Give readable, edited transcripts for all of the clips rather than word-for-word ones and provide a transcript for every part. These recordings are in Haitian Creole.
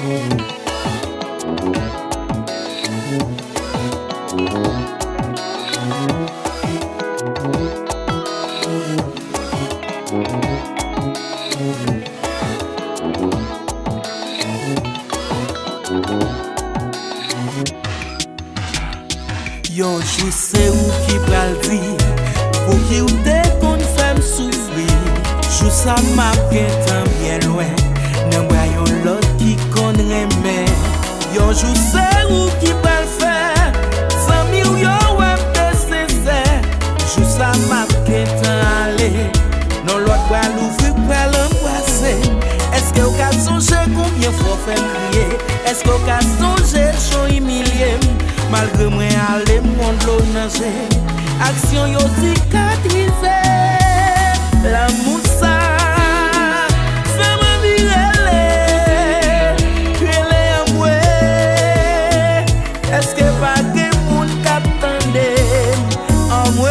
Yo jou se ou ki pral di pou ki ou te kon fèm soufri. Jou sa marke tan bien loin nan mwa yon lot ki kon reme. Yo jou se ou ki pral fè zami ou yo wèp te sese. Jou sa marke tan ale non lot pral ouvri pral anbrase. Eske ou ka sonje combien fò fèm kriye? Eske ou ka sonje chon humilié? Malgré moi aller monde l'eau nager, action yo cicatrice. L'amour ça fait me virer, à moi. Est-ce que pas de monde qu'attende en moi?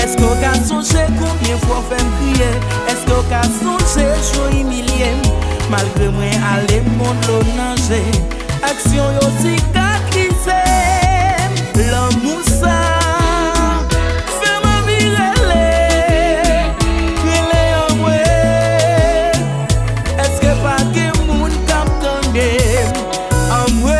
Est-ce qu'on a songé combien fois fait prier? Est-ce qu'on a songé jour humilié? Malgré moi aller monde l'eau nager, action yo cicatrisé. L'amour ça fait ma vie relais en moi. Est-ce que pas que monde t'attende en moi?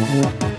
Mm-hmm.